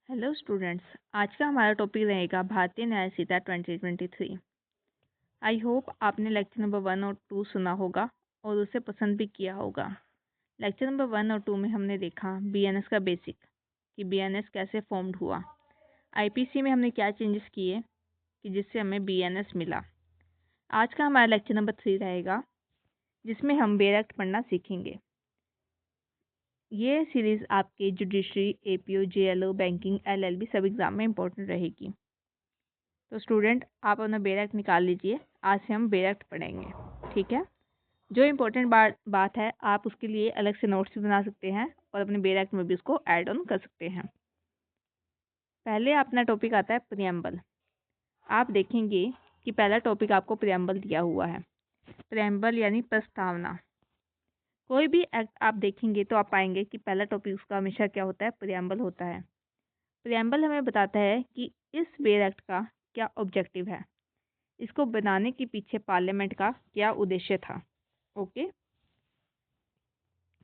Hello students, आज का हमारा टॉपिक रहेगा भारतीय न्याय संहिता 2023। आई होप आपने लेक्चर नंबर 1 और 2 सुना होगा और उसे पसंद भी किया होगा। लेक्चर नंबर 1 और 2 में हमने देखा बीएनएस का बेसिक कि बीएनएस कैसे फॉर्म्ड हुआ, आईपीसी में हमने क्या चेंजेस किए कि जिससे हमें बीएनएस मिला। आज का हमारा लेक्चर नंबर 3 रहेगा जिसमें हम बेयर एक्ट पढ़ना सीखेंगे। ये सीरीज़ आपके judiciary, APO, JLO, banking, LLB सब एग्ज़ाम में इंपॉर्टेंट रहेगी। तो स्टूडेंट आप अपना बेयर एक्ट निकाल लीजिए। आज से हम बेयर एक्ट पढ़ेंगे, ठीक है। जो इम्पोर्टेंट बात है आप उसके लिए अलग से नोट्स भी बना सकते हैं और अपने बेयर एक्ट में भी उसको ऐड ऑन कर सकते हैं। पहले अपना टॉपिक आता है प्रियम्बल। आप देखेंगे कि पहला टॉपिक आपको प्रियम्बल दिया हुआ है। प्रियम्बल यानी प्रस्तावना। कोई भी एक्ट आप देखेंगे तो आप पाएंगे कि पहला टॉपिक उसका हमेशा क्या होता है, प्रियम्बल होता है। प्रियम्बल हमें बताता है कि इस बेयर एक्ट का क्या ऑब्जेक्टिव है, इसको बनाने के पीछे पार्लियामेंट का क्या उद्देश्य था। ओके,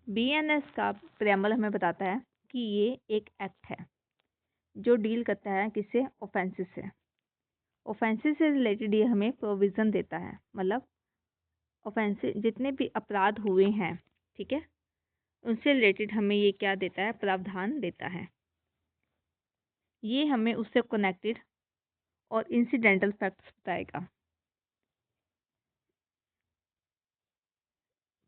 बीएनएस का प्रेम्बल हमें बताता है कि ये एक एक्ट है जो डील करता है किससे, ऑफेंसेस से। ऑफेंसेस से रिलेटेड ये हमें प्रोविज़न देता है, मतलब ऑफेंसेस जितने भी अपराध हुए हैं, ठीक है, उनसे रिलेटेड हमें ये क्या देता है, प्रावधान देता है। ये हमें उससे कनेक्टेड और इंसिडेंटल फैक्ट्स बताएगा।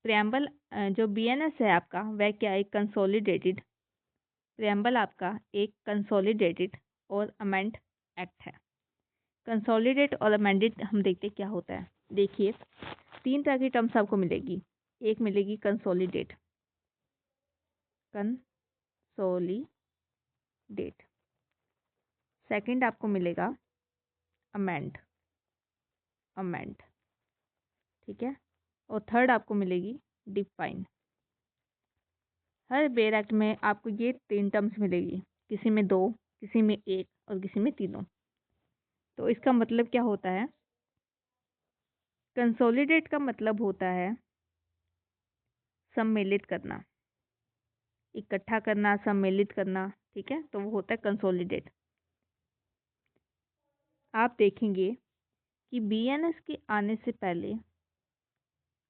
प्रेम्बल जो बीएनएस है आपका वह क्या है, कंसोलिडेटेड। प्रेम्बल आपका एक कंसोलिडेटेड और अमेंड एक्ट है। कंसोलिडेट और अमेंडेड हम देखते क्या होता है। देखिए 3 तरह की टर्म्स आपको मिलेगी। एक मिलेगी कंसोलिडेट, सेकंड आपको मिलेगा अमेंड, ठीक है, और थर्ड आपको मिलेगी डिफाइन। हर बेयर एक्ट में आपको ये 3 टर्म्स मिलेगी, किसी में 2, किसी में 1 और किसी में 3। तो इसका मतलब क्या होता है, कंसोलिडेट का मतलब होता है सम्मिलित करना, इकट्ठा करना, सम्मिलित करना, ठीक है, तो वो होता है कंसोलिडेट। आप देखेंगे कि बीएनएस के आने से पहले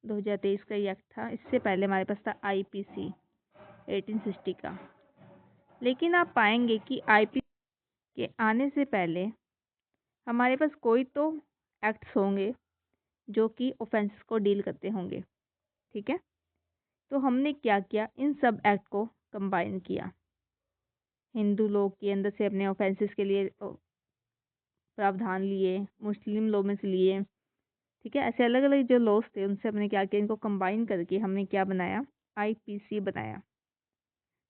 2023 का ये एक्ट था, इससे पहले हमारे पास था आईपीसी 1860 का। लेकिन आप पाएंगे कि आईपीसी के आने से पहले हमारे पास कोई तो एक्ट्स होंगे जो कि ऑफेंसेस को डील करते होंगे, ठीक है। तो हमने क्या किया, इन सब एक्ट को कंबाइन किया। हिंदू लॉ के अंदर से अपने ऑफेंसेस के लिए प्रावधान लिए, मुस्लिम लॉ में से लिए, ठीक है, ऐसे अलग अलग जो लॉज थे उनसे हमने क्या किया, इनको कंबाइन करके हमने क्या बनाया, आईपीसी बनाया।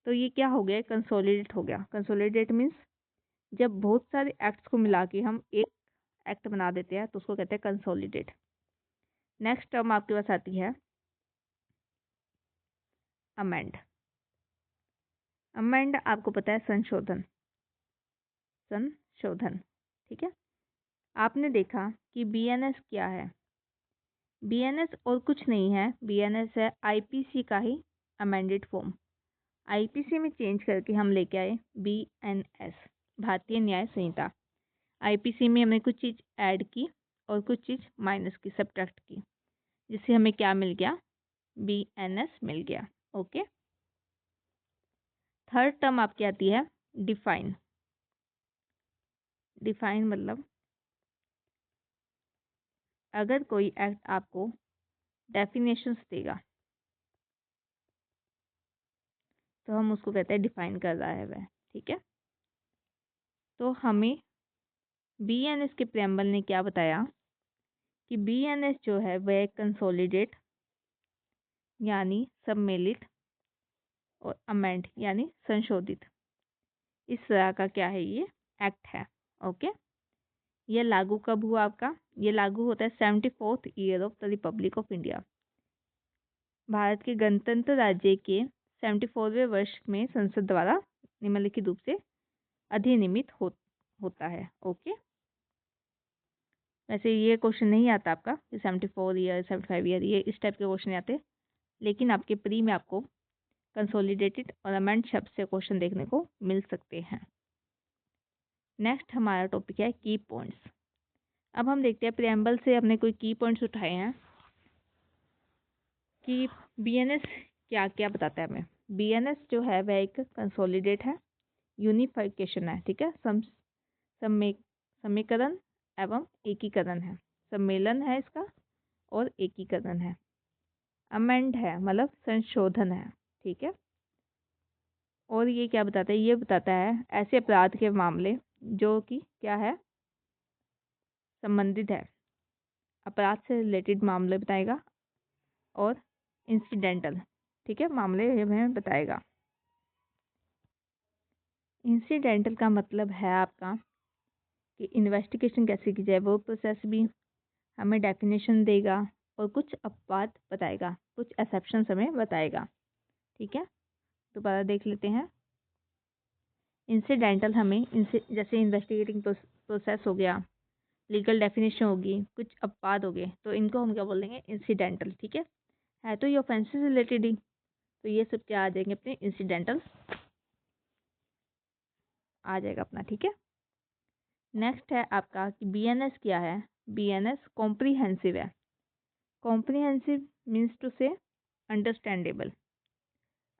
तो ये क्या हो गया, कंसोलिडेट हो गया। कंसोलिडेट मीन्स जब बहुत सारे एक्ट्स को मिला के हम एक एक्ट बना देते हैं तो उसको कहते हैं कंसोलिडेट। नेक्स्ट टर्म आपके पास आती है अमेंड। अमेंड आपको पता है संशोधन, ठीक है। आपने देखा कि बीएनएस क्या है, बीएनएस और कुछ नहीं है, बीएनएस है आईपीसी का ही अमेंडेड फॉर्म। आईपीसी में चेंज करके हम लेके आए बीएनएस, भारतीय न्याय संहिता। आईपीसी में हमने कुछ चीज़ ऐड की और कुछ चीज़ माइनस की, सब्ट्रैक्ट की, जिससे हमें क्या मिल गया, बीएनएस मिल गया। ओके, थर्ड टर्म आपकी आती है डिफाइन। डिफाइन मतलब अगर कोई एक्ट आपको डेफिनेशंस देगा तो हम उसको कहते हैं डिफाइन कर रहा है वह, ठीक है। तो हमें बीएनएस के प्रेम्बल ने क्या बताया कि बीएनएस जो है वह कंसोलिडेट यानी सम्मिलित और अमेंड यानी संशोधित, इस तरह का क्या है, ये एक्ट है। ओके, ये लागू कब हुआ आपका, ये लागू होता है 74th year of the Republic of India. Bharat के गणतंत्र राज्य के 74वें वर्ष में संसद द्वारा निम्नलिखित रूप से अधिनियमित होता है। ओके, वैसे ये क्वेश्चन नहीं आता आपका कि 74 ईयर 75 ईयर, ये इस टाइप के क्वेश्चन आते, लेकिन आपके प्री में आपको कंसोलिडेटेड और अमेंड शब्द से क्वेश्चन देखने को मिल सकते हैं। नेक्स्ट हमारा टॉपिक है की पॉइंट्स। अब हम देखते हैं प्रियम्बल से हमने कोई की पॉइंट्स उठाए हैं कि बीएनएस क्या क्या बताता है हमें। बीएनएस जो है वह एक कंसोलिडेट है, यूनिफिकेशन है, ठीक है, समीकरण एवं एकीकरण है, सम्मेलन है इसका और एकीकरण है। अमेंड है मतलब संशोधन है, ठीक है। और ये क्या बताता है, ये बताता है ऐसे अपराध के मामले जो कि क्या है, संबंधित है, अपराध से रिलेटेड मामले बताएगा और इंसिडेंटल, ठीक है, मामले हमें बताएगा। इंसिडेंटल का मतलब है आपका कि इन्वेस्टिगेशन कैसे की जाए, वो प्रोसेस भी हमें डेफिनेशन देगा और कुछ अपवाद बताएगा, कुछ एक्सेप्शन हमें बताएगा, ठीक है। दोबारा देख लेते हैं। इंसिडेंटल हमें जैसे इन्वेस्टिगेटिंग प्रोसेस हो गया, लीगल डेफिनेशन होगी, कुछ अपवाद हो गए, तो इनको हम क्या बोल देंगे, इंसिडेंटल, ठीक है तो ये ऑफेंस से रिलेटेड ही, तो ये सब क्या आ जाएंगे अपने, इंसिडेंटल आ जाएगा अपना, ठीक है। नेक्स्ट है आपका कि बीएनएस क्या है। बीएनएस कॉम्प्रीहेंसिव है। कॉम्प्रीहेंसिव मीन्स टू से अंडरस्टैंडेबल,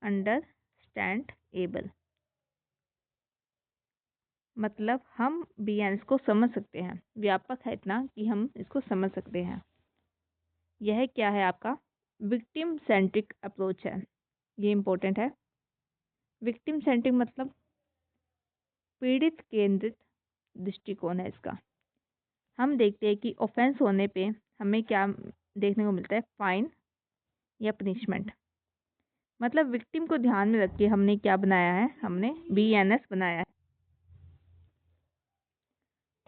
अंडरस्टैंडेबल मतलब हम बीएनएस को समझ सकते हैं, व्यापक है इतना कि हम इसको समझ सकते हैं। यह क्या है आपका, विक्टिम सेंट्रिक अप्रोच है, ये इम्पोर्टेंट है। विक्टिम सेंट्रिक मतलब पीड़ित केंद्रित दृष्टिकोण है इसका। हम देखते हैं कि ऑफेंस होने पे हमें क्या देखने को मिलता है, फाइन या पनिशमेंट। मतलब विक्टिम को ध्यान में रख के हमने क्या बनाया है, हमने बीएनएस बनाया है।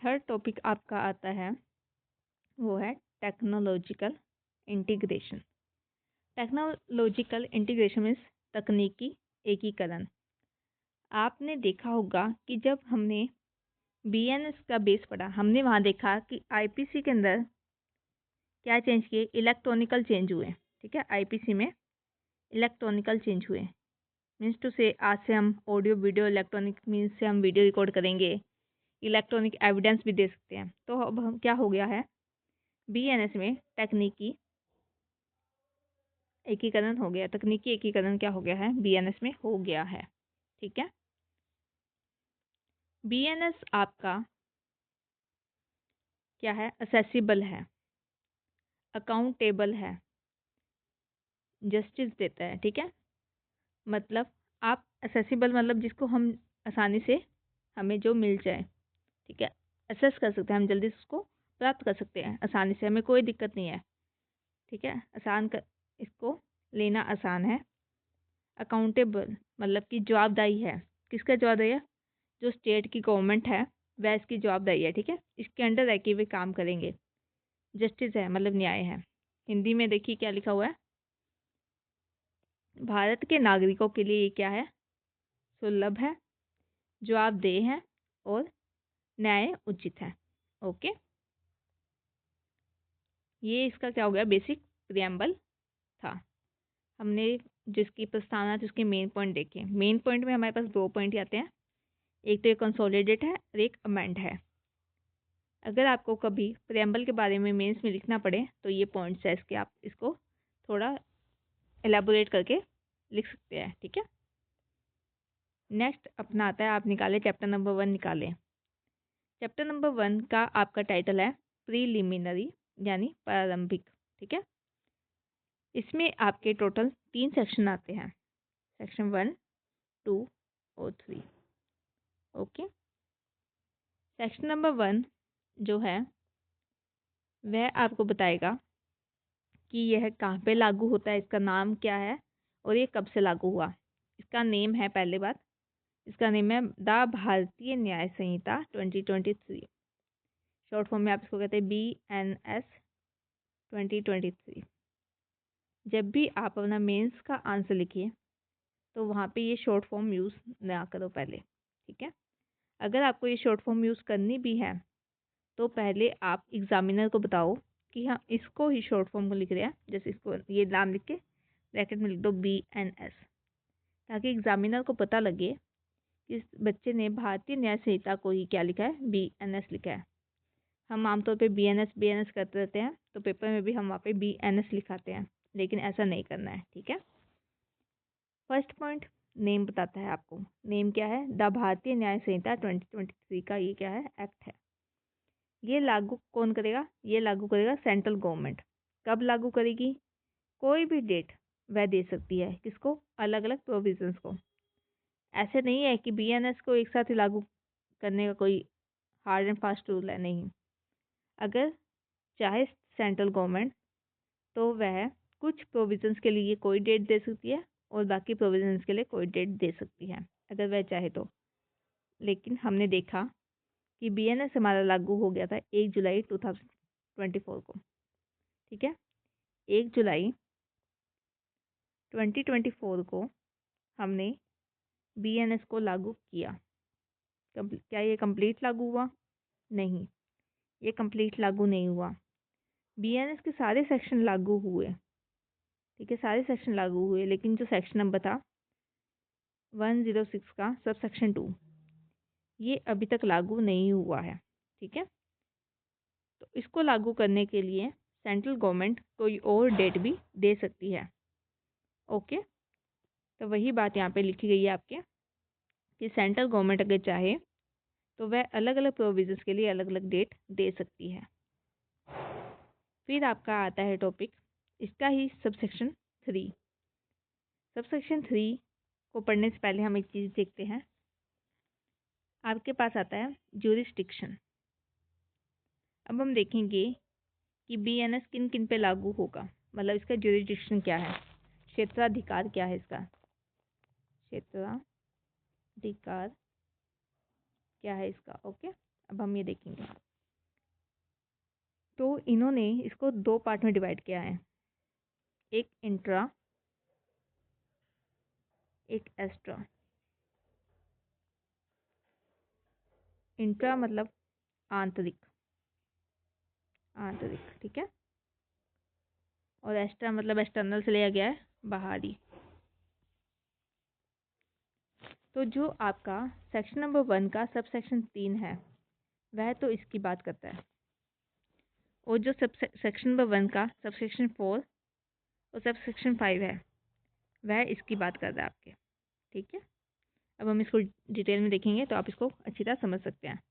थर्ड टॉपिक आपका आता है वो है technological integration. Technological integration means तकनीकी एकीकरण। आपने देखा होगा कि जब हमने बीएनएस का बेस पढ़ा, हमने वहाँ देखा कि आईपीसी के अंदर क्या चेंज किए, इलेक्ट्रॉनिकल चेंज हुए, ठीक है। आईपीसी में इलेक्ट्रॉनिकल चेंज हुए मीन्स टू से आज से हम ऑडियो वीडियो, इलेक्ट्रॉनिक मीन्स से हम वीडियो रिकॉर्ड करेंगे, इलेक्ट्रॉनिक एविडेंस भी दे सकते हैं। तो अब हम क्या हो गया है, बीएनएस में तकनीकी एकीकरण हो गया, तकनीकी एकीकरण क्या हो गया है, बीएनएस में हो गया है, ठीक है। बीएनएस आपका क्या है, असेसिबल है, अकाउंटेबल है, जस्टिस देता है, ठीक है। मतलब आप असेसिबल मतलब जिसको हम आसानी से हमें जो मिल जाए, ठीक है, असेस कर सकते हैं हम, जल्दी उसको प्राप्त कर सकते हैं आसानी से, हमें कोई दिक्कत नहीं है, ठीक है, इसको लेना आसान है। अकाउंटेबल मतलब कि जवाबदाही है, किसका जवाबदाही है, जो स्टेट की गवर्नमेंट है वह इसकी जवाबदारी है, ठीक है, इसके अंडर रह के वे काम करेंगे। जस्टिस है मतलब न्याय है। हिंदी में देखिए क्या लिखा हुआ है, भारत के नागरिकों के लिए ये क्या है, सुलभ है, जवाबदेह है और न्याय उचित है। ओके, ये इसका क्या हो गया, बेसिक प्रियम्बल था। हमने जिसकी प्रस्तावना, जिसके मेन पॉइंट देखे। मेन पॉइंट में हमारे पास दो पॉइंट आते हैं, एक तो ये कंसोलिडेट है और एक अमेंड है। अगर आपको कभी प्रियम्बल के बारे में मेंस में लिखना पड़े तो ये पॉइंट्स है इसके, आप इसको थोड़ा एलेबोरेट करके लिख सकते हैं, ठीक है। नेक्स्ट अपना आता है, आप निकालें चैप्टर नंबर 1 निकालें। चैप्टर नंबर 1 का आपका टाइटल है प्रीलिमिनरी यानी प्रारंभिक, ठीक है। इसमें आपके टोटल 3 सेक्शन आते हैं, सेक्शन 1, 2 और 3। ओके, सेक्शन नंबर 1 जो है वह आपको बताएगा कि यह कहाँ पे लागू होता है, इसका नाम क्या है और ये कब से लागू हुआ। इसका नेम है, पहले बात, इसका नेम है द भारतीय न्याय संहिता 2023। शॉर्ट फॉर्म में आप इसको कहते हैं BNS 2023। जब भी आप अपना मेंस का आंसर लिखिए तो वहाँ पे ये शॉर्ट फॉर्म यूज़ ना करो पहले, ठीक है। अगर आपको ये शॉर्ट फॉर्म यूज़ करनी भी है तो पहले आप एग्जामिनर को बताओ कि हाँ इसको ही शॉर्ट फॉर्म को लिख रहे हैं, जैसे इसको ये नाम लिख के ब्रैकेट में लिख दो BNS, ताकि एग्जामिनर को पता लगे किस बच्चे ने भारतीय न्याय संहिता को ही क्या लिखा है, BNS लिखा है। हम आमतौर पे BNS करते रहते हैं, तो पेपर में भी हम वहाँ पे BNS लिखाते हैं, लेकिन ऐसा नहीं करना है, ठीक है। फर्स्ट पॉइंट, नेम बताता है आपको। नेम क्या है, द भारतीय न्याय संहिता 2023 का ये क्या है, एक्ट है। ये लागू कौन करेगा, ये लागू करेगा सेंट्रल गवर्नमेंट। कब लागू करेगी, कोई भी डेट वह दे सकती है, किसको, अलग अलग प्रोविजंस को। ऐसे नहीं है कि BNS को एक साथ ही लागू करने का कोई हार्ड एंड फास्ट रूल है, नहीं। अगर चाहे सेंट्रल गवर्नमेंट तो वह कुछ प्रोविजंस के लिए कोई डेट दे सकती है और बाकी प्रोविजंस के लिए कोई डेट दे सकती है, अगर वह चाहे तो। लेकिन हमने देखा कि BNS हमारा लागू हो गया था 1 जुलाई 2024 को, ठीक है। 1 जुलाई 2024 को हमने BNS को लागू किया। क्या ये कंप्लीट लागू हुआ, नहीं, ये कंप्लीट लागू नहीं हुआ। BNS के सारे सेक्शन लागू हुए, ठीक है, सारे सेक्शन लागू हुए, लेकिन जो सेक्शन नंबर था 106 का सब सेक्शन 2, ये अभी तक लागू नहीं हुआ है, ठीक है। तो इसको लागू करने के लिए सेंट्रल गवर्नमेंट कोई और डेट भी दे सकती है, ओके। तो वही बात यहाँ पे लिखी गई है आपके कि सेंट्रल गवर्नमेंट अगर चाहे तो वह अलग अलग प्रोविजंस के लिए अलग अलग डेट दे सकती है। फिर आपका आता है टॉपिक, इसका ही सबसेक्शन 3। सबसेक्शन 3 को पढ़ने से पहले हम एक चीज़ देखते हैं। आपके पास आता है ज्यूरिसडिक्शन। अब हम देखेंगे कि BNS किन किन पे लागू होगा, मतलब इसका ज्यूरिसडिक्शन क्या है, क्षेत्राधिकार क्या है इसका, क्षेत्राधिकार क्या है इसका, ओके। अब हम ये देखेंगे। तो इन्होंने इसको 2 पार्ट में डिवाइड किया है, एक इंट्रा, एक एस्ट्रा। इंट्रा मतलब आंतरिक, ठीक है, और एक्स्ट्रा मतलब एक्सटर्नल से लिया गया है, बाहरी। तो जो आपका सेक्शन नंबर 1 का सब सेक्शन 3 है वह तो इसकी बात करता है, और जो सब सेक्शन नंबर 1 का सब सेक्शन 4 और सब सेक्शन 5 है वह इसकी बात कर रहा है आपके, ठीक है। अब हम इसको डिटेल में देखेंगे तो आप इसको अच्छी तरह समझ सकते हैं।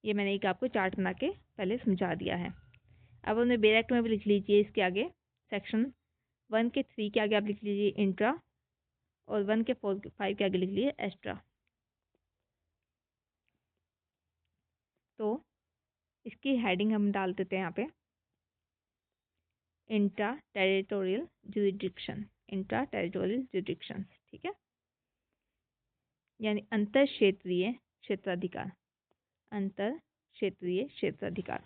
ये मैंने एक आपको चार्ट बना के पहले समझा दिया है। अब हमने बेयर एक्ट में भी लिख लीजिए, इसके आगे सेक्शन 1 के 3 के आगे आप लिख लीजिए इंट्रा, और 1 के 4 5 के आगे लिख लीजिए एक्स्ट्रा। तो इसकी हेडिंग हम डाल देते हैं यहाँ पे, intra territorial jurisdiction, intra territorial jurisdiction, ठीक है, यानी अंतर क्षेत्रीय क्षेत्राधिकार, अंतर क्षेत्रीय क्षेत्राधिकार।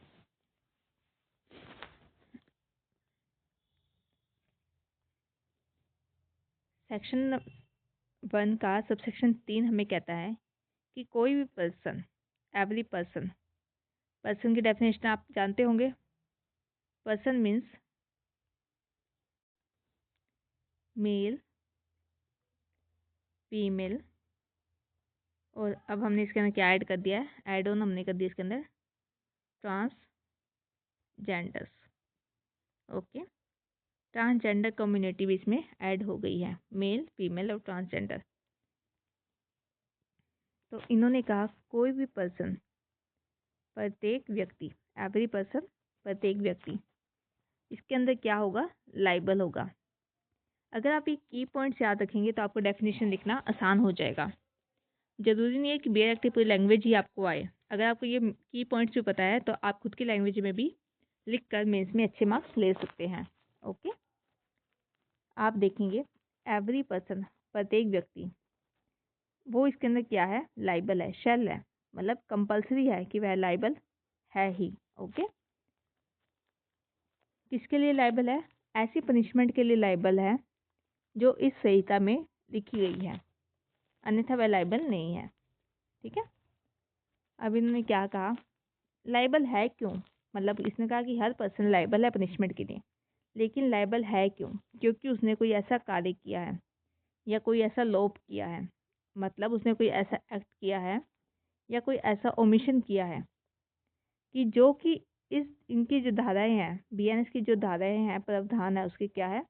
सेक्शन 1 का सबसेक्शन 3 हमें कहता है कि कोई भी पर्सन, एवरी पर्सन, पर्सन की डेफिनेशन आप जानते होंगे। पर्सन मीन्स मेल, फीमेल, और अब हमने इसके अंदर क्या ऐड कर दिया है, ऐड ऑन हमने कर दिया इसके अंदर ट्रांसजेंडर्स, ओके। ट्रांसजेंडर कम्युनिटी भी इसमें ऐड हो गई है, मेल, फीमेल और ट्रांसजेंडर। तो इन्होंने कहा कोई भी पर्सन, प्रत्येक व्यक्ति, एवरी पर्सन, प्रत्येक व्यक्ति, इसके अंदर क्या होगा, लाइबल होगा। अगर आप ये की पॉइंट्स याद रखेंगे तो आपको डेफिनेशन लिखना आसान हो जाएगा। जरूरी नहीं है कि बेयर एक्ट की पूरी लैंग्वेज ही आपको आए, अगर आपको ये की पॉइंट्स भी पता है तो आप खुद की लैंग्वेज में भी लिख कर मेंस में अच्छे मार्क्स ले सकते हैं, ओके। आप देखेंगे एवरी पर्सन, प्रत्येक व्यक्ति, वो इसके अंदर क्या है, लाइबल है, शेल है, मतलब कंपल्सरी है कि वह लाइबल है ही, ओके। किसके लिए लाइबल है, ऐसी पनिशमेंट के लिए लाइबल है जो इस संहिता में लिखी गई है, अन्यथा वह लाइबल नहीं है, ठीक है। अब इन्होंने क्या कहा, लाइबल है क्यों, मतलब इसने कहा कि हर पर्सन लाइबल है पनिशमेंट के लिए, लेकिन लाइबल है क्यों, क्योंकि उसने कोई ऐसा कार्य किया है या कोई ऐसा लोप किया है मतलब उसने कोई ऐसा एक्ट किया है या कोई ऐसा ओमिशन किया है कि जो कि इस इनकी जो धाराएं हैं, बीएनएस की जो धाराएं हैं, प्रावधान है, उसकी क्या है,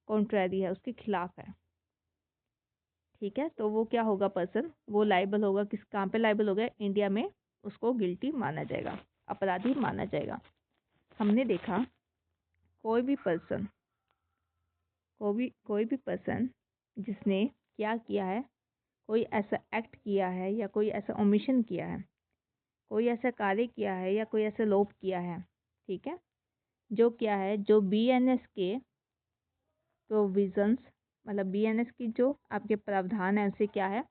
कॉन्ट्रैरी है, उसके खिलाफ है। ठीक है, तो वो क्या होगा पर्सन, वो लाइबल होगा, किस काम पे लाइबल होगा, इंडिया में उसको गिल्टी माना जाएगा, अपराधी माना जाएगा। हमने देखा कोई भी पर्सन जिसने क्या किया है, कोई ऐसा एक्ट किया है या कोई ऐसा ओमिशन किया है, कोई ऐसा कार्य किया है या कोई ऐसा लोप किया है, ठीक है, जो क्या है, जो बीएनएस के प्रोविजंस, मतलब बीएनएस की जो आपके प्रावधान है उससे क्या है,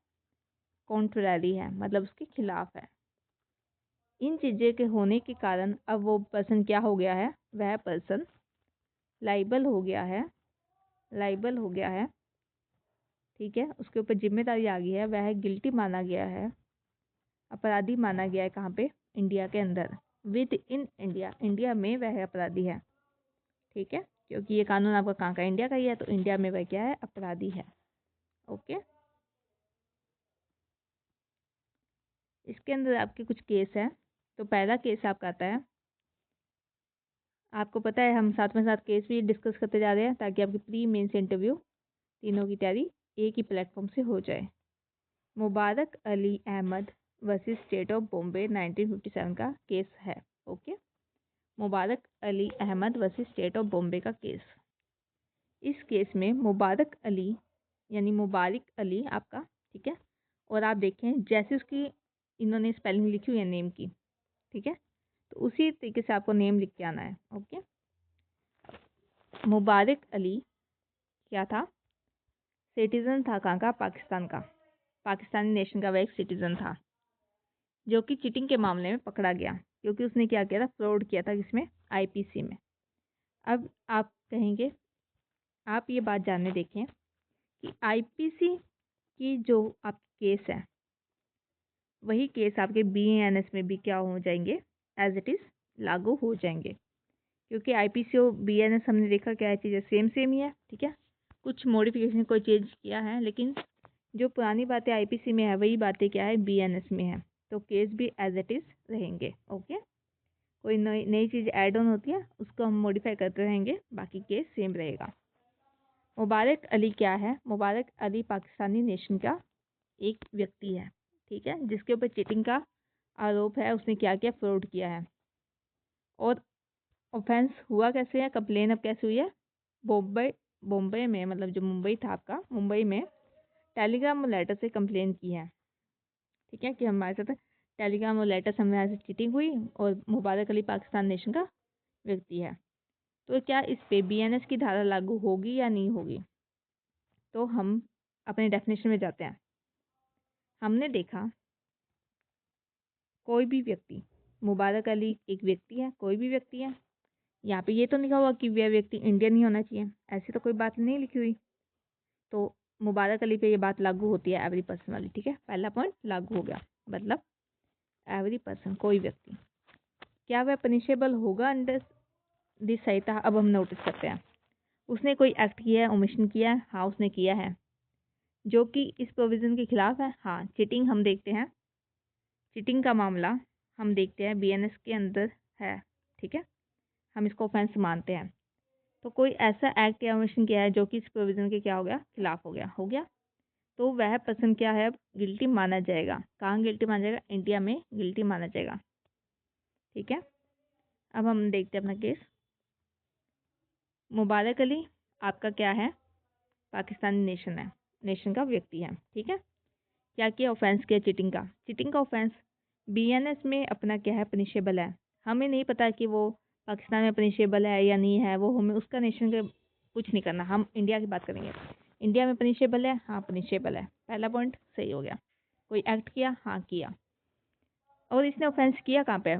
कॉन्ट्ररी है, मतलब उसके खिलाफ है। इन चीज़ें के होने के कारण अब वो पर्सन क्या हो गया है, वह पर्सन लाइबल हो गया है, ठीक है, उसके ऊपर जिम्मेदारी आ गई है, वह गिल्टी माना गया है, अपराधी माना गया है। कहाँ पे, इंडिया के अंदर, विद इन इंडिया, इंडिया में वह अपराधी है। ठीक है, क्योंकि ये कानून आपका कहाँ का, इंडिया का ही है, तो इंडिया में वह क्या है, अपराधी है। ओके, इसके अंदर आपके कुछ केस है। तो पहला केस आपका आता है, आपको पता है हम साथ में साथ केस भी डिस्कस करते जा रहे हैं ताकि आपकी प्री मेंस इंटरव्यू तीनों की तैयारी एक ही प्लेटफॉर्म से हो जाए। Mubarak Ali Ahmad versus state of Bombay 1957 का केस है। Okay, Mubarak Ali Ahmad versus state of Bombay का केस। इस केस में मुबारक अली यानी मुबारक अली आपका, ठीक है, और आप देखें जैसे उसकी इन्होंने स्पेलिंग लिखी हुई है नेम की, ठीक है, तो उसी तरीके से आपको नेम लिख के आना है। ओके, मुबारक अली क्या था, सिटीजन था, कहाँ का, पाकिस्तान का, पाकिस्तानी नेशन का वह एक सिटीजन था, जो कि चीटिंग के मामले में पकड़ा गया क्योंकि उसने क्या किया था, फ्रॉड किया था, किसमें, आईपीसी में। अब आप कहेंगे, आप ये बात जानने देखें कि आईपीसी की जो आप केस है, वही केस आपके बीएनएस में भी क्या हो जाएंगे, एज इट इज़ लागू हो जाएंगे, क्योंकि आईपीसी और बीएनएस हमने देखा क्या है, चीज़ें सेम सेम ही है। ठीक है, कुछ मॉडिफिकेशन, कोई चेंज किया है, लेकिन जो पुरानी बातें आईपीसी में है वही बातें क्या है, बीएनएस में है, तो केस भी एज इट इज़ रहेंगे। ओके, कोई नई नई चीज़ ऐड ऑन होती है उसको हम मॉडिफाई करते रहेंगे, बाकी केस सेम रहेगा। मुबारक अली क्या है, मुबारक अली पाकिस्तानी नेशन का एक व्यक्ति है, ठीक है, जिसके ऊपर चीटिंग का आरोप है, उसने क्या किया, फ्रॉड किया है। और ऑफेंस हुआ कैसे है, कंप्लेन अब कैसे हुई है, बॉम्बे में, मतलब जो मुंबई था आपका, मुंबई में टेलीग्राम और लेटर से कंप्लेन की है। ठीक है, कि हमारे साथ टेलीग्राम और लेटर से हमारे साथ चीटिंग हुई और मुबारक अली पाकिस्तान नेशन का व्यक्ति है। तो क्या इस पे बीएनएस की धारा लागू होगी या नहीं होगी, तो हम अपने डेफिनेशन में जाते हैं। हमने देखा कोई भी व्यक्ति, मुबारक अली एक व्यक्ति है, कोई भी व्यक्ति है, यहाँ पे ये तो लिखा हुआ कि वह व्यक्ति इंडियन ही होना चाहिए, ऐसी तो कोई बात नहीं लिखी हुई, तो मुबारक अली पे ये बात लागू होती है, एवरी पर्सन वाली। ठीक है, पहला पॉइंट लागू हो गया, मतलब एवरी पर्सन, कोई व्यक्ति, क्या वह पनिशेबल होगा अंडर दिस संहिता। अब हम नोटिस करते हैं, उसने कोई एक्ट किया है, ओमिशन किया है, हाँ उसने किया है, जो कि इस प्रोविज़न के खिलाफ है। हाँ, चीटिंग हम देखते हैं, चीटिंग का मामला हम देखते हैं बीएनएस के अंदर है, ठीक है, हम इसको ऑफेंस मानते हैं। तो कोई ऐसा एक्ट या ओमिशन किया है जो कि इस प्रोविज़न के क्या हो गया, खिलाफ हो गया, तो वह पर्सन क्या है, गिल्टी माना जाएगा। कहाँ गिल्टी माना जाएगा, इंडिया में गिल्टी माना जाएगा। ठीक है, अब हम देखते हैं अपना केस। मुबारक अली आपका क्या है, पाकिस्तानी नेशन का व्यक्ति है। ठीक है, क्या किया, ऑफेंस किया चीटिंग का ऑफेंस बीएनएस में अपना क्या है, पनिशेबल है। हमें नहीं पता कि वो पाकिस्तान में पनिशेबल है या नहीं है, वो हमें उसका नेशन का कुछ नहीं करना, हम इंडिया की बात करेंगे। इंडिया में पनिशेबल है, हाँ पनिशेबल है, पहला पॉइंट सही हो गया। कोई एक्ट किया, हाँ किया, और इसने ऑफेंस किया कहाँ पे,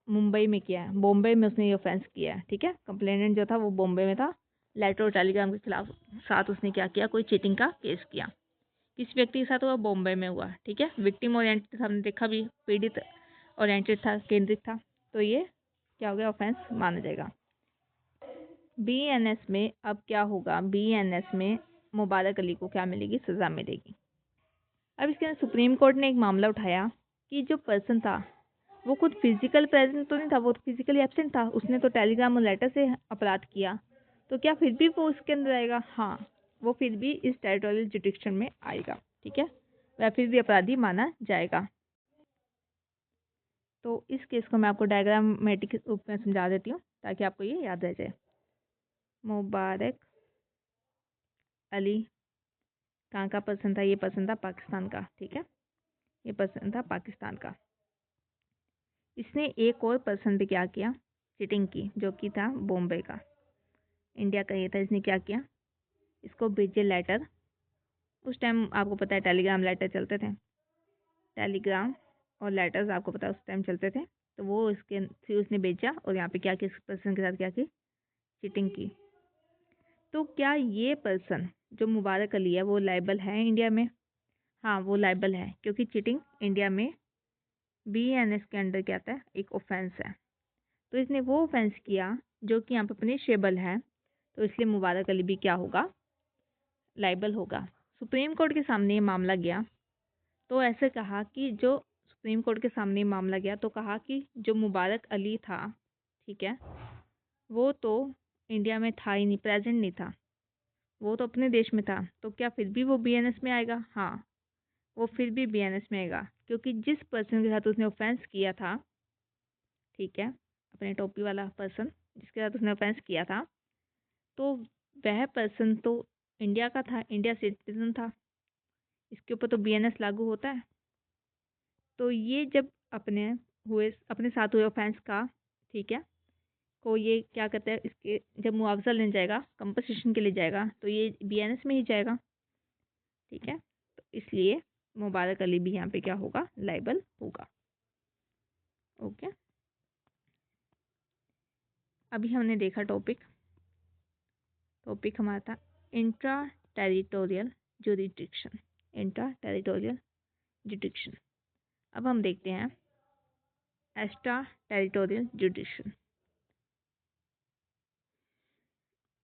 मुंबई में किया है, बॉम्बे में उसने ये ऑफेंस किया है। ठीक है, कंप्लेनेंट जो था वो बॉम्बे में था, लेटर और टेलीग्राम के खिलाफ साथ उसने क्या किया, कोई चीटिंग का केस किया। किस व्यक्ति के साथ हुआ, बॉम्बे में हुआ। ठीक है, विक्टिम ओरिएंटेड हमने देखा भी, पीड़ित ओरिएंटेड था, केंद्रित था, तो ये क्या हो गया, ऑफेंस माना जाएगा। बीएनएस में अब क्या होगा, बीएनएस में मुबारक अली को क्या मिलेगी, सज़ा मिलेगी। अब इसके अंदर सुप्रीम कोर्ट ने एक मामला उठाया कि जो पर्सन था वो खुद फिजिकल प्रेजेंट तो नहीं था, वो तो फिजिकली एब्सेंट था, उसने तो टेलीग्राम और लेटर से अपराध किया, तो क्या फिर भी वो उसके अंदर आएगा? हाँ, वो फिर भी इस टेरिटोरियल जुडिक्शन में आएगा। ठीक है, वह फिर भी अपराधी माना जाएगा। तो इस केस को मैं आपको डायग्रामेटिक रूप में समझा देती हूँ ताकि आपको ये याद रह जाए। मुबारक अली कहाँ का पर्सन था? ये पर्सन था पाकिस्तान का। ठीक है, ये पर्सन था पाकिस्तान का। इसने एक और पर्सन पे क्या किया? चीटिंग की, जो कि था बॉम्बे का, इंडिया का ये था। इसने क्या किया? इसको भेजे लेटर। उस टाइम आपको पता है टेलीग्राम लेटर चलते थे, टेलीग्राम और लेटर्स आपको पता है उस टाइम चलते थे। तो वो इसके थ्रू उसने भेजा और यहाँ पे क्या किया? इस पर्सन के साथ क्या की? चीटिंग की। तो क्या ये पर्सन जो मुबारक अली है वो लाइबल है इंडिया में? हाँ, वो लाइबल है, क्योंकि चीटिंग इंडिया में BENS के अंडर क्या आता है? एक ऑफेंस है। तो इसने वो ऑफेंस किया जो कि यहाँ पे पनिशेबल है, तो इसलिए मुबारक अली भी क्या होगा? लाइबल होगा। सुप्रीम कोर्ट के सामने ये मामला गया, तो ऐसे कहा कि जो सुप्रीम कोर्ट के सामने मामला गया तो कहा कि जो मुबारक अली था, ठीक है, वो तो इंडिया में था ही नहीं, प्रेजेंट नहीं था, वो तो अपने देश में था, तो क्या फिर भी वो BNS में आएगा? हाँ, वो फिर भी BNS में आएगा, क्योंकि जिस पर्सन के साथ उसने ऑफेंस किया था, ठीक है, अपने टोपी वाला पर्सन जिसके साथ उसने ऑफेंस किया था, तो वह पर्सन तो इंडिया का था, इंडिया सिटीजन था, इसके ऊपर तो BNS लागू होता है। तो ये जब अपने साथ हुए ऑफेंस का, ठीक है, को ये क्या कहते हैं, इसके जब मुआवजा लेने जाएगा, कंपनसेशन के लिए जाएगा, तो ये BNS में ही जाएगा। ठीक है, तो इसलिए मुबारक अली भी यहाँ पे क्या होगा? लाइबल होगा। ओके, अभी हमने देखा टॉपिक हमारा था intra territorial jurisdiction. Intra territorial jurisdiction. अब हम देखते हैं extra territorial jurisdiction.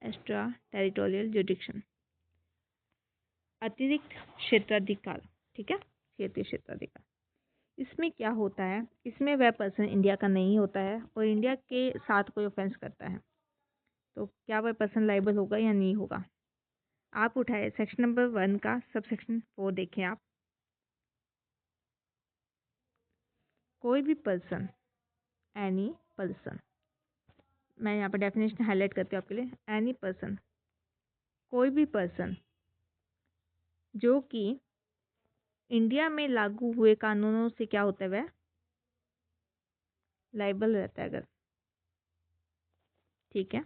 Extra territorial jurisdiction, अतिरिक्त क्षेत्राधिकार। ठीक है, क्षेत्रीय क्षेत्राधिकार। इसमें क्या होता है? इसमें वह पर्सन इंडिया का नहीं होता है और इंडिया के साथ कोई ऑफेंस करता है, तो क्या वह पर्सन लाइबल होगा या नहीं होगा? आप उठाए सेक्शन नंबर 1 का सब सेक्शन 4 देखें आप। कोई भी पर्सन, एनी पर्सन, मैं यहाँ पर डेफिनेशन हाईलाइट करती हूँ आपके लिए। एनी पर्सन, कोई भी पर्सन जो कि इंडिया में लागू हुए कानूनों से क्या होता है? वह लाइबल रहता है अगर, ठीक है,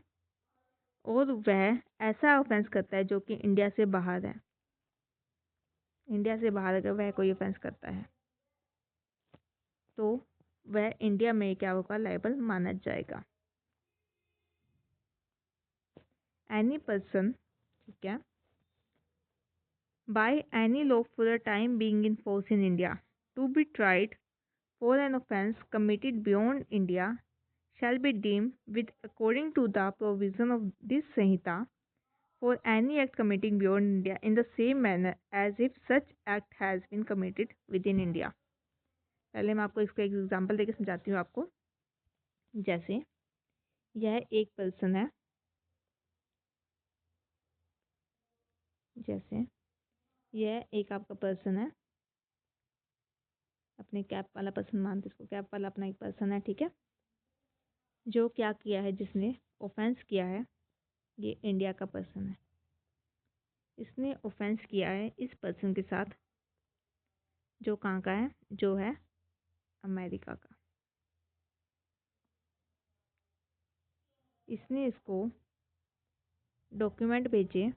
और वह ऐसा ऑफेंस करता है जो कि इंडिया से बाहर है। इंडिया से बाहर अगर वह कोई ऑफेंस करता है तो वह इंडिया में क्या होगा? लाइबल माना जाएगा। एनी पर्सन, ठीक है, by any law for the time being in force in India to be tried for an offence committed beyond India shall be deemed with according to the provision of this Sanhita for any act committing beyond India in the same manner as if such act has been committed within India। पहले मैं आपको इसका एक example देकर समझाती हूँ आपको। जैसे यह एक पर्सन है, जैसे यह एक आपका पर्सन है, अपने कैप वाला पर्सन मानते इसको, कैप वाला अपना एक पर्सन है, ठीक है, जो क्या किया है, जिसने ऑफेंस किया है, ये इंडिया का पर्सन है। इसने ऑफेंस किया है इस पर्सन के साथ जो कहाँ का है? जो है अमेरिका का। इसने इसको डॉक्यूमेंट भेजे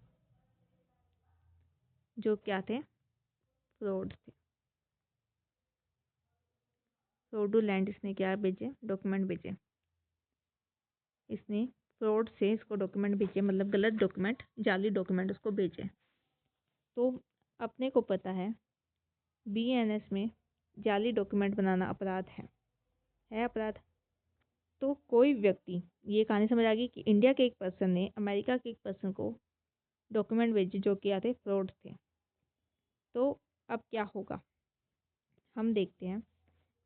जो क्या थे? फ्रॉड थे, फ्रॉडुलेंट। इसने क्या भेजे? डॉक्यूमेंट भेजे। इसने फ्रॉड से इसको डॉक्यूमेंट भेजे, मतलब गलत डॉक्यूमेंट, जाली डॉक्यूमेंट उसको भेजे। तो अपने को पता है BNS में जाली डॉक्यूमेंट बनाना अपराध है अपराध। तो कोई व्यक्ति, ये कहानी समझ आ गई कि इंडिया के एक पर्सन ने अमेरिका के एक पर्सन को डॉक्यूमेंट भेजे जो कि आते फ्रॉड थे। तो अब क्या होगा हम देखते हैं।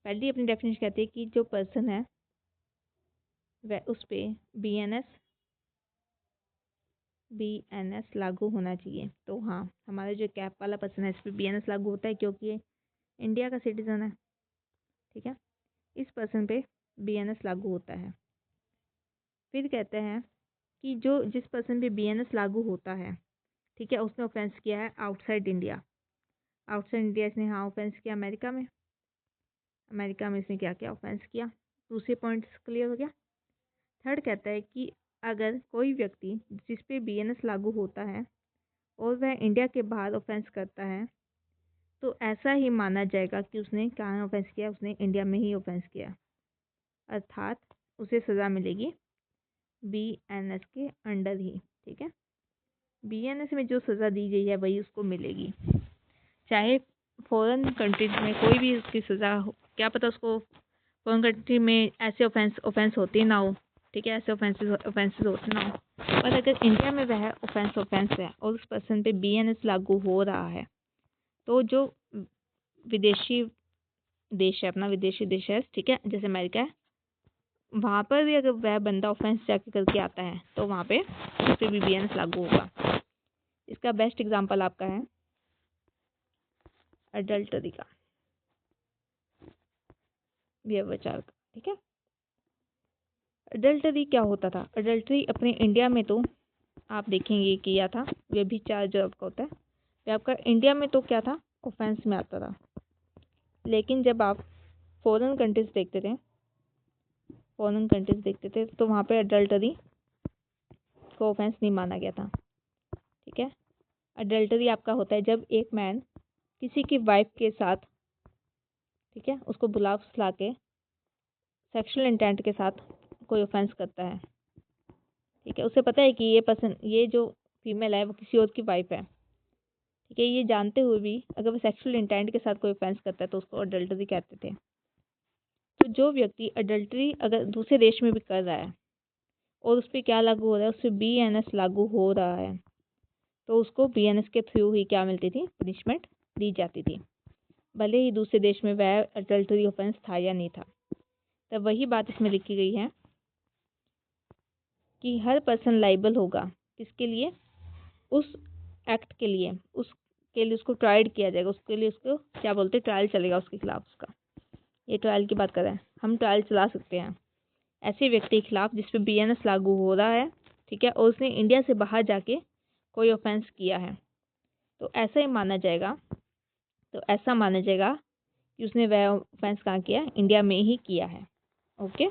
पहली अपनी डेफिनेशन कहते हैं कि जो पर्सन है वह उस पर बीएनएस लागू होना चाहिए। तो हाँ, हमारा जो कैप वाला पर्सन है इस पर बीएनएस लागू होता है क्योंकि ये इंडिया का सिटीजन है। ठीक है, इस पर्सन पे बीएनएस लागू होता है। फिर कहते हैं कि जो जिस पर्सन पे बीएनएस लागू होता है, ठीक है, उसने ऑफेंस किया है आउटसाइड इंडिया। आउटसाइड इंडिया इसने हाँ ऑफेंस किया अमेरिका में। अमेरिका में इसने क्या क्या ऑफेंस किया। दूसरे पॉइंट्स क्लियर हो गया। थर्ड कहता है कि अगर कोई व्यक्ति जिस पे बीएनएस लागू होता है और वह इंडिया के बाहर ऑफेंस करता है तो ऐसा ही माना जाएगा कि उसने कहाँ ऑफेंस किया, उसने इंडिया में ही ऑफेंस किया, अर्थात उसे सज़ा मिलेगी बीएनएस के अंडर ही। ठीक है, बीएनएस में जो सज़ा दी गई है वही उसको मिलेगी, चाहे फॉरेन कंट्रीज में कोई भी उसकी सज़ा हो। क्या पता उसको फॉरेन कंट्री में ऐसे ऑफेंस होते ना हो। ठीक है, ऐसे ऑफेंसेस होते ना हो, पर अगर इंडिया में वह ऑफेंस है और उस पर्सन पे बीएनएस लागू हो रहा है तो जो विदेशी देश है, अपना विदेशी देश है, ठीक है, जैसे अमेरिका है, वहाँ पर भी अगर वह बंदा ऑफेंस जाके करके आता है तो वहाँ पे उस पर भी बीएनएस लागू होगा। इसका बेस्ट एग्जांपल आपका है अडल्टरी का, व्यभिचार का। ठीक है, अडल्टरी क्या होता था। अडल्टरी अपने इंडिया में तो आप देखेंगे किया था, व्यभिचार जो आपका होता है वह आपका इंडिया में तो क्या था, ऑफेंस में आता था। लेकिन जब आप फॉरेन कंट्रीज देखते थे तो वहाँ पे अडल्टरी को ऑफेंस नहीं माना गया था। ठीक है, अडल्टरी आपका होता है जब एक मैन किसी की वाइफ के साथ, ठीक है, उसको बुला फुसला के सेक्सुअल इंटेंट के साथ कोई ऑफेंस करता है। ठीक है, उसे पता है कि ये जो फीमेल है वो किसी और की वाइफ है। ठीक है, ये जानते हुए भी अगर वो सेक्सुअल इंटेंट के साथ कोई ऑफेंस करता है तो उसको अडल्टरी कहते थे। तो जो व्यक्ति अडल्टरी अगर दूसरे देश में भी कर रहा है और उस पर क्या लागू हो रहा है, उस पर बीएनएस लागू हो रहा है, तो उसको बीएनएस के थ्रू ही क्या मिलती थी, पनिशमेंट दी जाती थी, भले ही दूसरे देश में वह अडल्टरी ऑफेंस था या नहीं था। तो वही बात इसमें लिखी गई है कि हर पर्सन लाइबल होगा किसके लिए, उस एक्ट के लिए, उसके लिए उसको ट्राइड किया जाएगा, उसके लिए उसको क्या बोलते हैं, ट्रायल चलेगा उसके खिलाफ। उसका ये ट्रायल की बात कर रहे हैं, हम ट्रायल चला सकते हैं ऐसे व्यक्ति के खिलाफ जिस पे बीएनएस लागू हो रहा है। ठीक है, और उसने इंडिया से बाहर जाके कोई ऑफेंस किया है तो ऐसा माना जाएगा कि उसने वह ऑफेंस कहाँ किया, इंडिया में ही किया है। ओके,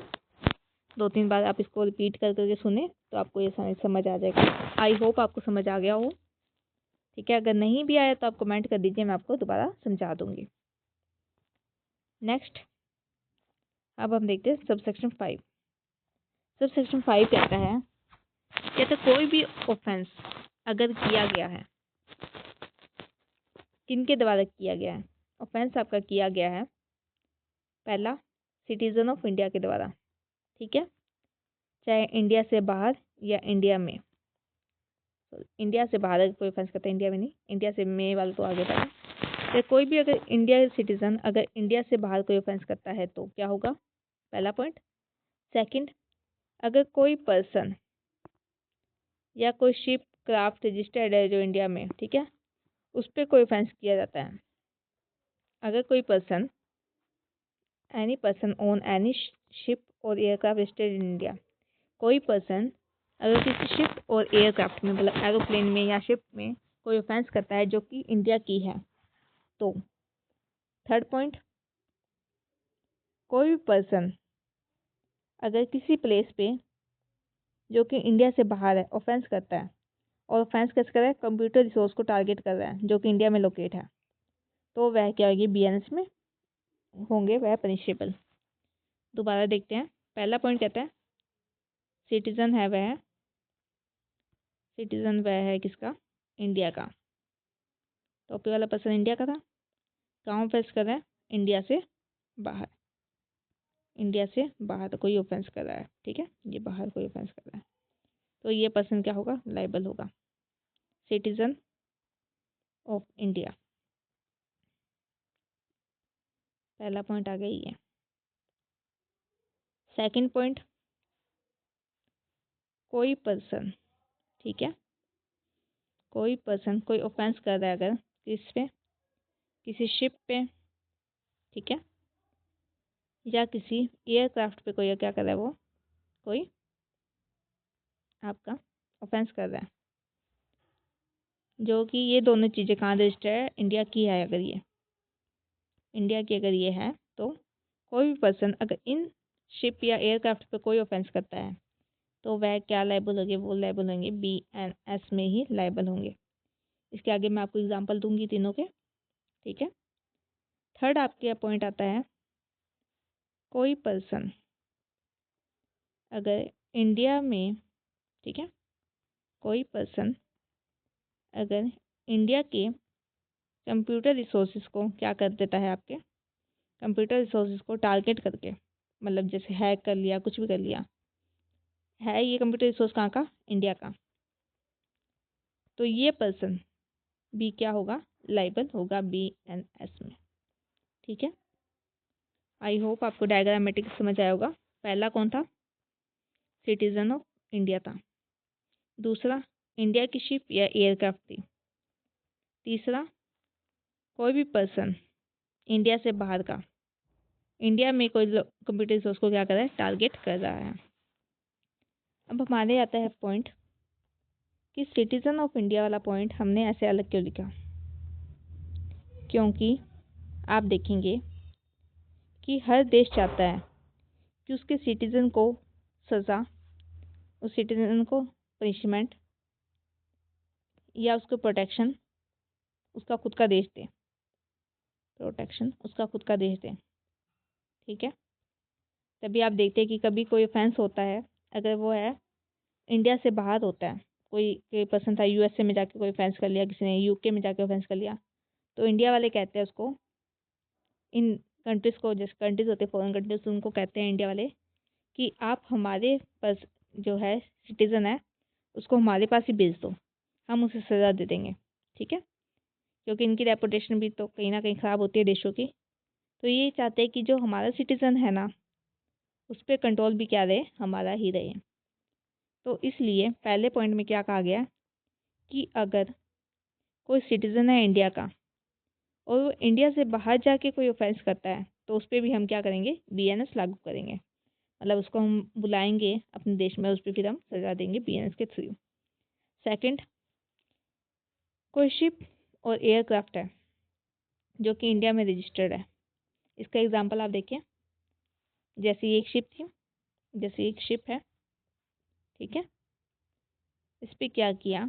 2-3 बार आप इसको रिपीट कर करके सुने तो आपको ये समझ आ जाएगा। आई होप आपको समझ आ गया हो। ठीक है, अगर नहीं भी आया तो आप कमेंट कर दीजिए, मैं आपको दोबारा समझा दूंगी। नेक्स्ट अब हम देखते हैं सबसेक्शन 5। सबसेक्शन 5 कहता है कोई भी ऑफेंस अगर किया गया है, किनके द्वारा किया गया है, ऑफेंस आपका किया गया है पहला सिटीजन ऑफ इंडिया के द्वारा। ठीक है, चाहे इंडिया से बाहर या इंडिया में। इंडिया से बाहर अगर कोई ऑफेंस करता है, इंडिया में नहीं, इंडिया से में वाला तो आगे था। तो कोई भी अगर इंडिया सिटीजन अगर इंडिया से बाहर कोई ऑफेंस करता है तो क्या होगा, पहला पॉइंट। सेकंड, अगर कोई पर्सन या कोई शिप क्राफ्ट रजिस्टर्ड है जो इंडिया में, ठीक है, उस पर कोई ऑफेंस किया जाता है। अगर कोई person, any person on any ship और एयरक्राफ्ट रजिस्टर्ड इन इंडिया, कोई पर्सन अगर किसी शिप और एयरक्राफ्ट में, मतलब एरोप्लेन में या शिप में कोई ऑफेंस करता है जो कि इंडिया की है तो। थर्ड पॉइंट, कोई भी पर्सन अगर किसी प्लेस पे जो कि इंडिया से बाहर है ऑफेंस करता है, और ऑफेंस कैसे कर रहा है, कंप्यूटर रिसोर्स को टारगेट कर रहा है जो कि इंडिया में लोकेट है, तो वह क्या होगी, बीएनएस में होंगे, वह पनिशेबल। दोबारा देखते हैं। पहला पॉइंट कहता है सिटीजन वह है किसका, इंडिया का। टॉपिक वाला पर्सन इंडिया का था, कहाँ ऑफेंस कर रहा है, इंडिया से बाहर। इंडिया से बाहर तो कोई ऑफेंस कर रहा है, ठीक है, ये बाहर कोई ऑफेंस कर रहा है तो ये पर्सन क्या होगा, लाइबल होगा, सिटीजन ऑफ इंडिया। पहला पॉइंट आ गया ये। सेकंड पॉइंट, कोई पर्सन, ठीक है, कोई पर्सन कोई ऑफेंस कर रहा है अगर किस पे, किसी शिप पे, ठीक है, या किसी एयरक्राफ्ट पे कोई क्या कर रहा है, वो कोई आपका ऑफेंस कर रहा है, जो कि ये दोनों चीज़ें कहाँ रजिस्टर है, इंडिया की है। अगर ये इंडिया की अगर ये है तो कोई भी पर्सन अगर इन शिप या एयरक्राफ्ट पे कोई ऑफेंस करता है तो वह क्या लायबल होंगे, वो लायबल होंगे BNS में ही लायबल होंगे। इसके आगे मैं आपको एग्जांपल दूंगी तीनों के, ठीक है। थर्ड आपके पॉइंट आता है, कोई पर्सन अगर इंडिया में, ठीक है, कोई पर्सन अगर इंडिया के कंप्यूटर रिसोर्सेज को क्या कर देता है, आपके कंप्यूटर रिसोर्सेज को टारगेट करके, मतलब जैसे हैक कर लिया, कुछ भी कर लिया, है ये कंप्यूटर रिसोर्स कहाँ का, इंडिया का, तो ये पर्सन भी क्या होगा, लाइबल होगा BNS में, ठीक है। आई होप आपको डायग्रामेटिक समझ आया होगा। पहला कौन था, सिटीजन ऑफ इंडिया था। दूसरा, इंडिया की शिप या एयरक्राफ्ट थी। तीसरा, कोई भी पर्सन इंडिया से बाहर का, इंडिया में कोई कंप्यूटर रिसोर्स को क्या कर रहा है, टारगेट कर रहा है। अब हमारे आता है पॉइंट कि सिटीजन ऑफ इंडिया वाला पॉइंट हमने ऐसे अलग क्यों लिखा, क्योंकि आप देखेंगे कि हर देश चाहता है कि उसके सिटीजन को सज़ा, उस सिटीजन को पनिशमेंट या उसको प्रोटेक्शन उसका खुद का देश दे, प्रोटेक्शन उसका खुद का देश दे, ठीक है। तभी आप देखते हैं कि कभी कोई ऑफेंस होता है, अगर वो है इंडिया से बाहर होता है, कोई पर्सन था USA में जाके कोई ऑफेंस कर लिया, किसी ने UK में जाके ऑफेंस कर लिया, तो इंडिया वाले कहते हैं उसको, इन कंट्रीज़ को, जैसे कंट्रीज़ होते हैं फॉरेन कंट्रीज, उनको कहते हैं इंडिया वाले कि आप हमारे पास जो है सिटीज़न है उसको हमारे पास ही भेज दो, हम उसे सज़ा दे देंगे, ठीक है, क्योंकि इनकी रेपुटेशन भी तो कहीं ना कहीं ख़राब होती है देशों की। तो ये चाहते हैं कि जो हमारा सिटीज़न है ना, उस पर कंट्रोल भी क्या रहे, हमारा ही रहे। तो इसलिए पहले पॉइंट में क्या कहा गया कि अगर कोई सिटीज़न है इंडिया का और वो इंडिया से बाहर जाके कोई ऑफेंस करता है तो उस पर भी हम क्या करेंगे, BNS लागू करेंगे, मतलब उसको हम बुलाएंगे अपने देश में, उस पर फिर हम सजा देंगे BNS के थ्रू। सेकंड, कोई शिप और एयरक्राफ्ट है जो कि इंडिया में रजिस्टर्ड है। इसका एग्जांपल आप देखिए, जैसे एक शिप थी, जैसे एक शिप है, ठीक है, इस पर क्या किया,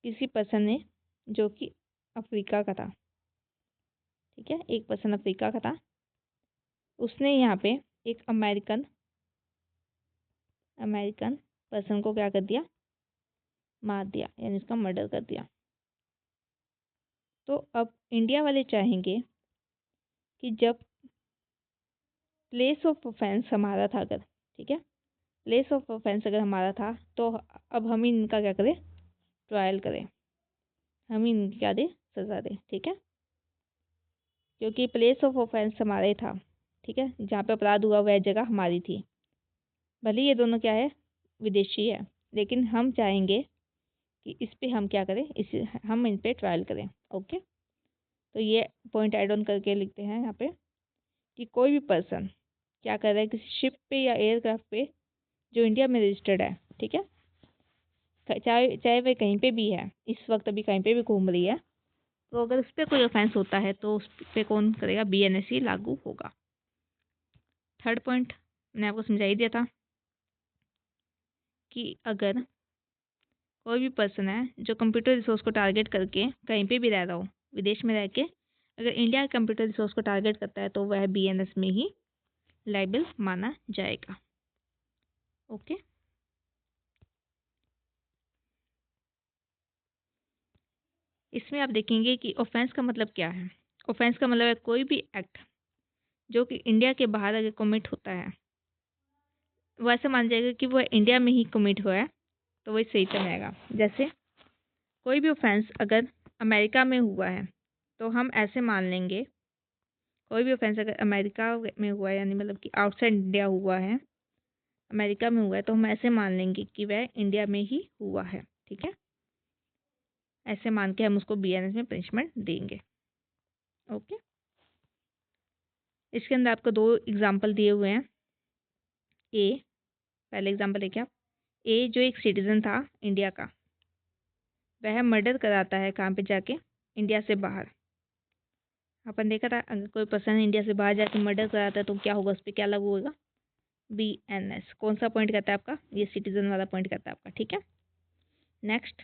किसी पर्सन ने जो कि अफ्रीका का था, ठीक है, एक पर्सन अफ्रीका का था, उसने यहाँ पे एक अमेरिकन पर्सन को क्या कर दिया, मार दिया, यानी उसका मर्डर कर दिया। तो अब इंडिया वाले चाहेंगे कि जब प्लेस ऑफ ऑफेंस हमारा था अगर, ठीक है, प्लेस ऑफ ऑफेंस अगर हमारा था तो अब हम इनका क्या करें, ट्रायल करें, हम इनकी क्या दें, सज़ा दें, ठीक है, क्योंकि प्लेस ऑफ ऑफेंस हमारे था, ठीक है, जहाँ पे अपराध हुआ वह जगह हमारी थी। भले ये दोनों क्या है, विदेशी है, लेकिन हम चाहेंगे कि इस पे हम क्या करें, इस हम इन पे ट्रायल करें। ओके, तो ये पॉइंट ऐड ऑन करके लिखते हैं यहाँ पे कि कोई भी पर्सन क्या कर रहा है, किसी शिप पे या एयरक्राफ्ट पे जो इंडिया में रजिस्टर्ड है, ठीक है, चाहे चाहे वह कहीं पे भी है, इस वक्त अभी कहीं पे भी घूम रही है, तो अगर उस पर कोई ऑफेंस होता है तो उस पर कौन करेगा, BNS ही लागू होगा। थर्ड पॉइंट मैंने आपको समझा ही दिया था कि अगर कोई भी पर्सन है जो कंप्यूटर रिसोर्स को टारगेट करके कहीं पे भी रह रहा हो, विदेश में रह के अगर इंडिया के कंप्यूटर रिसोर्स को टारगेट करता है तो वह BNS में ही लाइबल माना जाएगा। ओके, इसमें आप देखेंगे कि ऑफेंस का मतलब क्या है। ऑफेंस का मतलब है कोई भी एक्ट जो कि इंडिया के बाहर अगर कमिट होता है, वो ऐसा मान जाएगा कि वह इंडिया में ही कमिट हुआ है, तो वही सही रहेगा। जैसे कोई भी ऑफेंस अगर अमेरिका में हुआ है तो हम ऐसे मान लेंगे कोई भी ऑफेंस अगर अमेरिका में हुआ है, यानी मतलब कि आउटसाइड इंडिया हुआ है, अमेरिका में हुआ है, तो हम ऐसे मान लेंगे कि वह इंडिया में ही हुआ है। ठीक है, ऐसे मान के हम उसको बीएनएस में पनिशमेंट देंगे। ओके, इसके अंदर आपको 2 एग्जाम्पल दिए हुए हैं। ए, पहले एग्जाम्पल है क्या, ए जो एक सिटीजन था इंडिया का, वह मर्डर कराता है कहाँ पे जाके, इंडिया से बाहर। अपन देखा था अगर कोई पर्सन इंडिया से बाहर जाके मर्डर कराता है तो क्या होगा, उस पर क्या लागू होगा, बीएनएस। कौन सा पॉइंट करता है आपका, ये सिटीजन वाला पॉइंट करता है आपका। ठीक है, नेक्स्ट,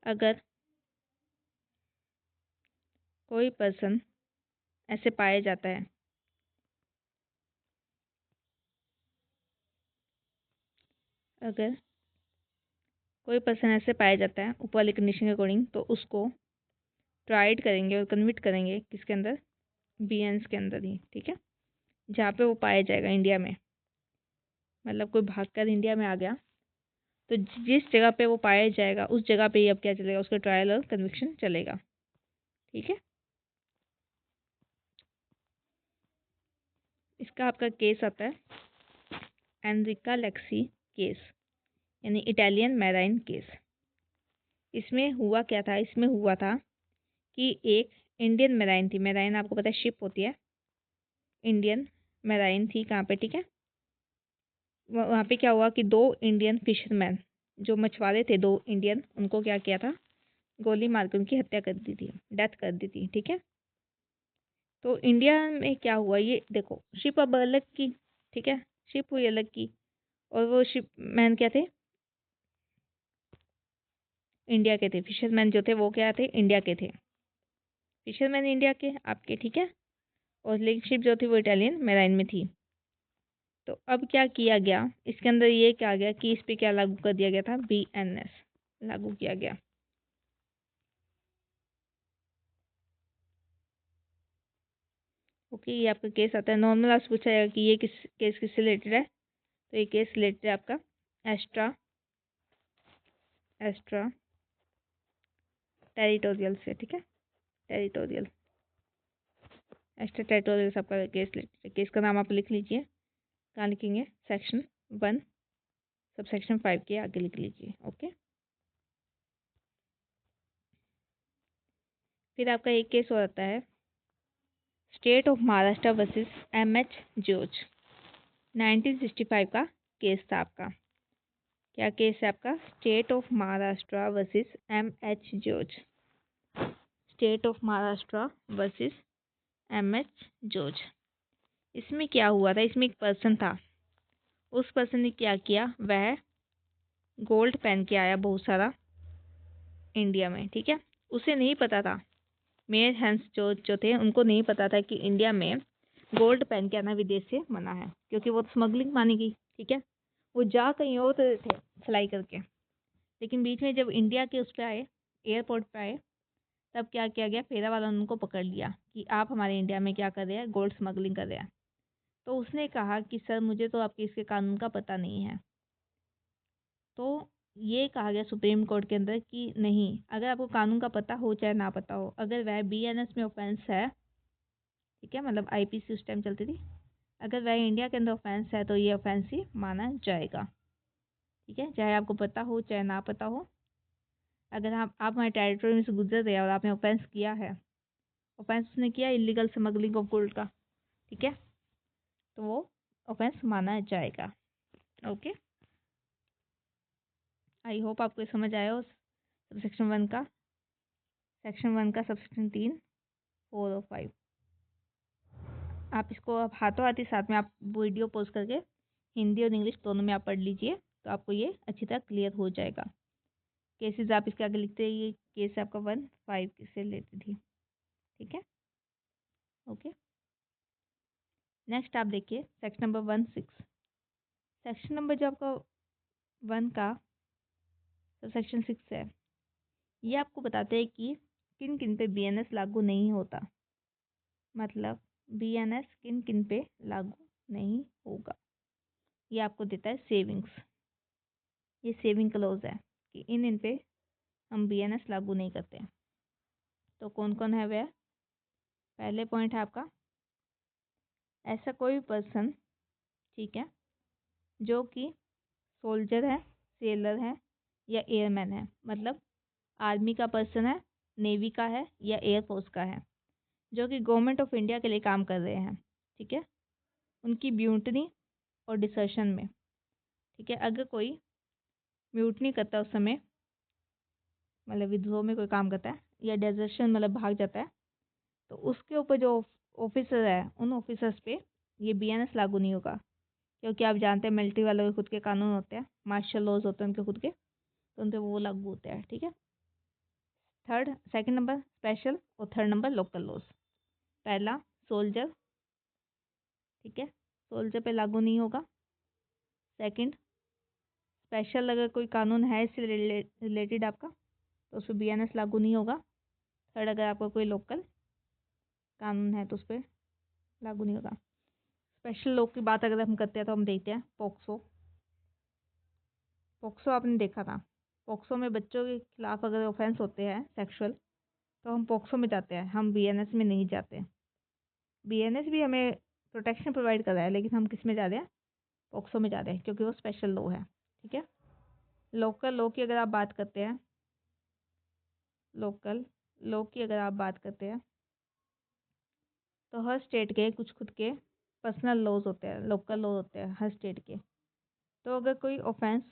अगर कोई पर्सन ऐसे पाया जाता है, अगर कोई पर्सन ऐसे पाया जाता है ऊपर वाली कंडीशन के अकॉर्डिंग, तो उसको ट्राइड करेंगे और कन्विक्ट करेंगे किसके अंदर, बीएनएस के अंदर ही। ठीक है, जहाँ पे वो पाया जाएगा इंडिया में, मतलब कोई भागकर इंडिया में आ गया तो जिस जगह पे वो पाया जाएगा उस जगह पे ही अब क्या चलेगा, उसका ट्रायल और कन्विक्शन चलेगा। ठीक है, इसका आपका केस आता है एनरिका लेक्सी केस, यानी इटालियन मैराइन केस। इसमें हुआ क्या था, इसमें हुआ था कि एक इंडियन मैराइन थी, मैराइन आपको पता है शिप होती है, इंडियन मैराइन थी कहाँ पे, ठीक है, वहाँ पे क्या हुआ कि 2 इंडियन फिशरमैन जो मछुआरे थे, 2 इंडियन, उनको क्या किया था, गोली मार के उनकी हत्या कर दी थी, डेथ कर दी थी। ठीक है, तो इंडिया में क्या हुआ, ये देखो शिप अब अलग की, ठीक है, शिप हुई अलग की, और वो शिप मैन क्या थे, इंडिया के थे, फिशरमैन जो थे वो क्या थे, इंडिया के थे, फिशरमैन इंडिया के आपके। ठीक है, और लेकिन शिप जो थी वो इटालियन मैराइन में थी। तो अब क्या किया गया, इसके अंदर ये क्या गया कि इस पे क्या लागू कर दिया गया था, बीएनएस लागू किया गया। ओके, ये आपका केस आता है। नॉर्मल आपसे पूछा जाएगा कि ये केस किससे रिलेटेड है, तो ये केस रिलेटेड है आपका एस्ट्रा एस्ट्रा टेरिटोरियल से। ठीक है, टेरिटोरियल, एक्स्ट्रा टेरिटोरियल से आपका केस रिलेटेड है। केस का नाम आप लिख लीजिए, कहाँ लिखेंगे, सेक्शन 1 सब सेक्शन 5 के आगे लिख लीजिए। ओके, फिर आपका एक केस हो जाता है state of Maharashtra versus MH George, 1965 का केस था आपका। क्या केस है आपका, state of Maharashtra versus MH George, state of Maharashtra versus MH George. इसमें क्या हुआ था, इसमें एक पर्सन था, उस पर्सन ने क्या किया, वह गोल्ड पहन के आया बहुत सारा इंडिया में। ठीक है, उसे नहीं पता था, मेयर हैंस जो थे उनको नहीं पता था कि इंडिया में गोल्ड पहन के आना विदेश से मना है, क्योंकि वो तो स्मगलिंग मानी गई। ठीक है, वो जा कहीं और थे फ्लाई करके, लेकिन बीच में जब इंडिया के उस पर आए, एयरपोर्ट पे आए, तब क्या किया गया, फेरा वाला ने उनको पकड़ लिया कि आप हमारे इंडिया में क्या कर रहे हैं, गोल्ड स्मगलिंग कर रहे हैं। तो उसने कहा कि सर मुझे तो आपके इसके कानून का पता नहीं है। तो ये कहा गया सुप्रीम कोर्ट के अंदर कि नहीं, अगर आपको कानून का पता हो चाहे ना पता हो, अगर वह बीएनएस में ऑफेंस है, ठीक है, मतलब आईपीसी उस टाइम चलती थी, अगर वह इंडिया के अंदर ऑफेंस है तो ये ऑफेंस ही माना जाएगा। ठीक है, चाहे आपको पता हो चाहे ना पता हो, अगर आप हमारे टेरिटरी में से गुजर रहे हैं और आपने ऑफेंस किया है, ऑफेंस उसने किया इलीगल स्मगलिंग ऑफ गोल्ड का, ठीक है, तो वो ऑफेंस माना जाएगा। ओके, आई होप आपको ये समझ आया हो सेक्शन 1 का, सबसेक्शन 3, 4 और 5। आप इसको आप हाथों हाथ ही साथ में आप वीडियो पोस्ट करके हिंदी और इंग्लिश दोनों में आप पढ़ लीजिए, तो आपको ये अच्छी तरह क्लियर हो जाएगा। केसेस आप इसके आगे लिखते रहिए, केस आपका 1, 5 से रिलेटेड ही। ठीक है, ओके, नेक्स्ट आप देखिए सेक्शन नंबर 1, 6। सेक्शन नंबर जो आपका 1 का तो सेक्शन 6 है, ये आपको बताते हैं कि किन किन पे बीएनएस लागू नहीं होता, मतलब बीएनएस किन किन पे लागू नहीं होगा। ये आपको देता है सेविंग्स, ये सेविंग क्लोज है कि इन पे हम बीएनएस लागू नहीं करते हैं। तो कौन कौन है वह, पहले पॉइंट है आपका, ऐसा कोई पर्सन, ठीक है, जो कि सोल्जर है, सेलर है या एयरमैन है, मतलब आर्मी का पर्सन है, नेवी का है या एयरफोर्स का है, जो कि गवर्नमेंट ऑफ इंडिया के लिए काम कर रहे हैं, ठीक है, उनकी म्यूटनी और डिसर्शन में, ठीक है, अगर कोई म्यूटनी करता है उस समय, मतलब विद्रोह में कोई काम करता है या डेजर्शन मतलब भाग जाता है, तो उसके ऊपर जो ऑफिसर है उन ऑफिसर्स पे ये बीएनएस लागू नहीं होगा, क्योंकि आप जानते हैं मिलिट्री वालों के खुद के कानून होते हैं, मार्शल लॉज होते हैं उनके खुद के, तो उन पर वो लागू होते हैं, ठीक है। सेकंड नंबर स्पेशल और थर्ड नंबर लोकल लॉज। पहला सोल्जर, ठीक है, सोल्जर पे लागू नहीं होगा। सेकंड स्पेशल, अगर कोई कानून है इससे रिलेटेड आपका तो उस पर बीएनएस लागू नहीं होगा। थर्ड, अगर आपका कोई लोकल कानून है तो उस पर लागू नहीं होगा। स्पेशल लॉ की बात अगर हम करते हैं तो हम देखते हैं पोक्सो। पोक्सो आपने देखा था, पोक्सो में बच्चों के खिलाफ अगर ऑफेंस होते हैं सेक्सुअल, तो हम पोक्सो में जाते हैं, हम बीएनएस में नहीं जाते। बीएनएस भी हमें प्रोटेक्शन प्रोवाइड कर रहा है, लेकिन हम किस में जा रहे हैं, पोक्सो में जा रहे हैं, क्योंकि वो स्पेशल लॉ है, ठीक है। लोकल लॉ की अगर आप बात करते हैं, लोकल लॉ की अगर आप बात करते हैं तो हर स्टेट के कुछ खुद के पर्सनल लॉज होते हैं, लोकल लॉ होते हैं हर स्टेट के। तो अगर कोई ऑफेंस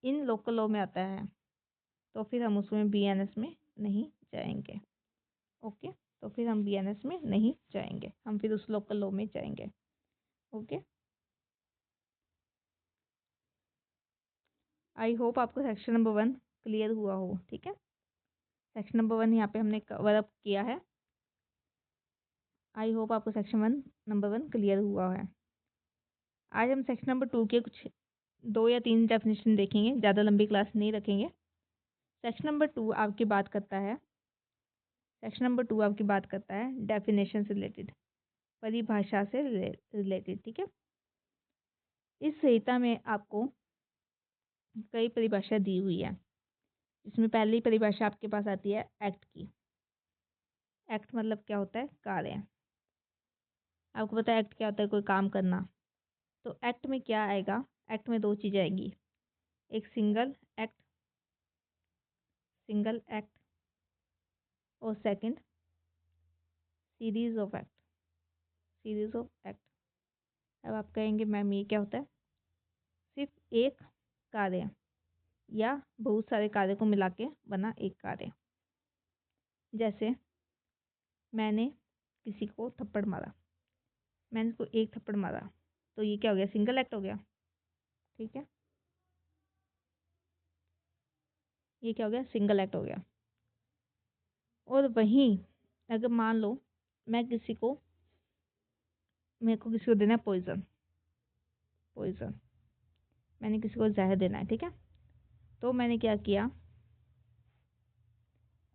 इन लोकल लॉ में आता है तो फिर हम उसमें बीएनएस में नहीं जाएंगे, ओके। तो फिर हम बीएनएस में नहीं जाएंगे, हम फिर उस लोकल लॉ में जाएंगे, ओके। आई होप आपको सेक्शन नंबर 1 क्लियर हुआ हो, ठीक है। सेक्शन नंबर 1 यहाँ पे हमने कवर अप किया है। आई होप आपको सेक्शन नंबर 1 क्लियर हुआ है। आज हम सेक्शन नंबर 2 के कुछ 2 या 3 डेफिनेशन देखेंगे, ज़्यादा लंबी क्लास नहीं रखेंगे। सेक्शन नंबर 2 आपकी बात करता है, सेक्शन नंबर 2 आपकी बात करता है डेफिनेशन से रिलेटेड, परिभाषा से रिलेटेड, ठीक है। इस संहिता में आपको कई परिभाषा दी हुई है। इसमें पहली परिभाषा आपके पास आती है एक्ट की। एक्ट मतलब क्या होता है, कार्य। आपको पता है एक्ट क्या होता है, कोई काम करना। तो एक्ट में क्या आएगा, एक्ट में 2 चीज़ें आएंगी, एक सिंगल एक्ट, और second series of act, series of act. अब आप कहेंगे मैम ये क्या होता है, सिर्फ एक कार्य या बहुत सारे कार्य को मिला के बना एक कार्य। जैसे मैंने किसी को थप्पड़ मारा, मैंने उसको एक थप्पड़ मारा, तो ये क्या हो गया, सिंगल एक्ट हो गया, ठीक है। ये क्या हो गया, सिंगल एक्ट हो गया। और वहीं अगर मान लो मेरे को किसी को देना है पॉइजन, मैंने किसी को जहर देना है, ठीक है। तो मैंने क्या किया,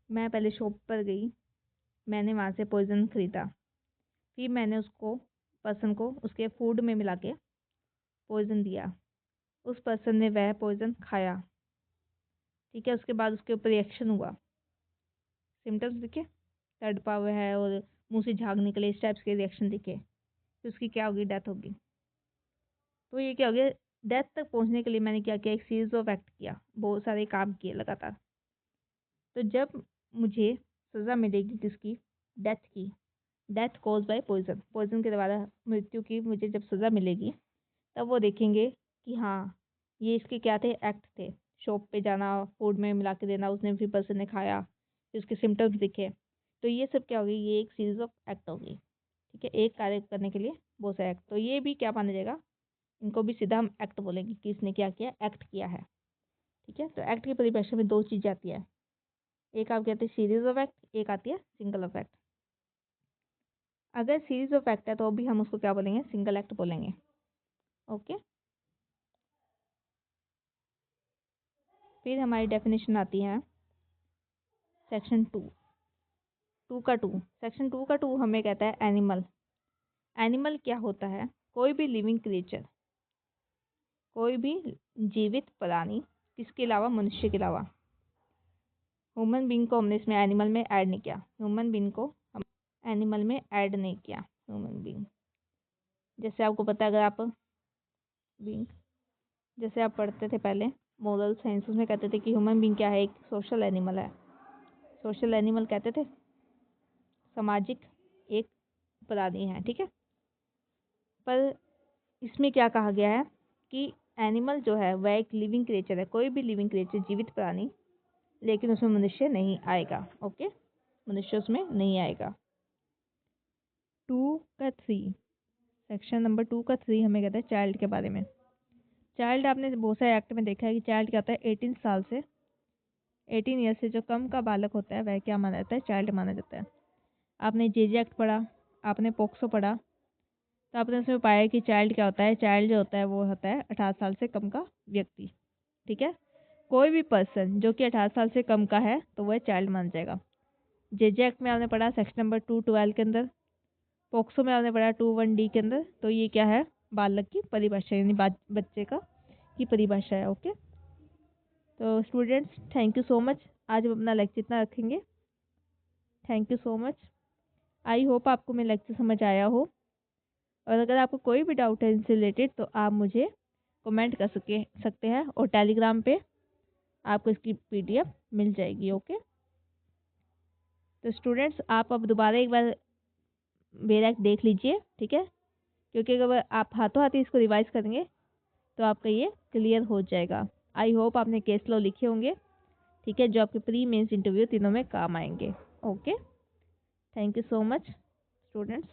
मैं पहले शॉप पर गई, मैंने वहाँ से पॉइजन ख़रीदा, फिर मैंने उसको पर्सन को उसके फूड में मिला के पॉइजन दिया, उस पर्सन ने वह पॉइजन खाया, ठीक है। उसके बाद उसके ऊपर रिएक्शन हुआ, सिम्टम्स दिखे, तड़पा हुआ है और मुंह से झाग निकले, इस टाइप्स के रिएक्शन दिखे, तो उसकी क्या होगी, डेथ होगी। तो ये क्या हो गया, डेथ तक पहुंचने के लिए मैंने क्या किया, एक सीरीज ऑफ एक्ट किया, बहुत सारे काम किए लगातार। तो जब मुझे सज़ा मिलेगी किसकी, डेथ की, death cause by poison, poison के द्वारा मृत्यु की मुझे जब सज़ा मिलेगी, तब वो देखेंगे कि हाँ ये इसके क्या थे, एक्ट थे। शॉप पे जाना, फूड में मिला के देना, उसने फिर पर्सन ने खाया, फिर उसके सिम्टम्स दिखे, तो ये सब क्या होगी, ये एक सीरीज ऑफ एक्ट होगी, ठीक है। एक कार्य करने के लिए बहुत सारे एक्ट, तो ये भी क्या माना जाएगा, इनको भी सीधा हम एक्ट बोलेंगे कि इसने क्या किया, एक्ट किया है, ठीक है। तो एक्ट की परिभाषा में 2 चीज़ें आती है, एक आप कहते हैं सीरीज ऑफ एक्ट, एक आती है सिंगल ऑफ एक्ट। अगर सीरीज ऑफ एक्ट है तो भी हम उसको क्या बोलेंगे, सिंगल एक्ट बोलेंगे, ओके। फिर हमारी डेफिनेशन आती है सेक्शन 2 सेक्शन 2 हमें कहता है एनिमल। एनिमल क्या होता है, कोई भी लिविंग क्रिएचर, कोई भी जीवित प्राणी, किसके अलावा, मनुष्य के अलावा। ह्यूमन बीइंग को हमने इसमें एनिमल में ऐड नहीं किया, ह्यूमन बीइंग को हम एनिमल में ऐड नहीं किया ह्यूमन बीइंग। जैसे आपको पता है, अगर आप बीइंग, जैसे आप पढ़ते थे पहले मोरल साइंस, उसमें कहते थे कि ह्यूमन बीइंग क्या है, एक सोशल एनिमल है। सोशल एनिमल कहते थे, सामाजिक एक प्राणी है, ठीक है। पर इसमें क्या कहा गया है कि एनिमल जो है वह एक लिविंग क्रिएचर है, कोई भी लिविंग क्रिएचर, जीवित प्राणी, लेकिन उसमें मनुष्य नहीं आएगा। ओके, मनुष्य उसमें नहीं आएगा। 2 का 3, सेक्शन नंबर 2 का 3 हमें कहता है चाइल्ड के बारे में। चाइल्ड आपने बहुत सारे एक्ट में देखा है कि चाइल्ड क्या होता है, 18 साल से 18 ईयर से जो कम का बालक होता है वह क्या माना जाता है, चाइल्ड माना जाता है। आपने जेजे एक्ट पढ़ा, आपने पोक्सो पढ़ा, तो आपने उसमें पाया कि चाइल्ड क्या होता है, चाइल्ड जो होता है वो होता है 18 साल से कम का व्यक्ति, ठीक है। कोई भी पर्सन जो कि 18 साल से कम का है तो वह चाइल्ड माना जाएगा। जेजे एक्ट में आपने पढ़ा सेक्शन नंबर 212 के अंदर, पोक्सो में आपने पढ़ा 21D के अंदर, तो ये क्या है, बालक की परिभाषा, यानी बच्चे का की परिभाषा है। ओके, तो students thank you so much. आज हम अपना लेक्चर इतना रखेंगे। Thank you so much. I hope आपको मेरा लेक्चर समझ आया हो, और अगर आपको कोई भी डाउट है इनसे रिलेटेड तो आप मुझे कमेंट कर सकते हैं, और टेलीग्राम पे आपको इसकी PDF मिल जाएगी। ओके, तो स्टूडेंट्स आप अब दोबारा एक बार मेरा देख लीजिए, ठीक है, क्योंकि अगर आप हाथों हाथ इसको रिवाइज करेंगे तो आपका ये क्लियर हो जाएगा। आई होप आपने केस लॉ लिखे होंगे, ठीक है, जो आपके प्री मेंस इंटरव्यू तीनों में काम आएंगे। Okay, thank you so much students.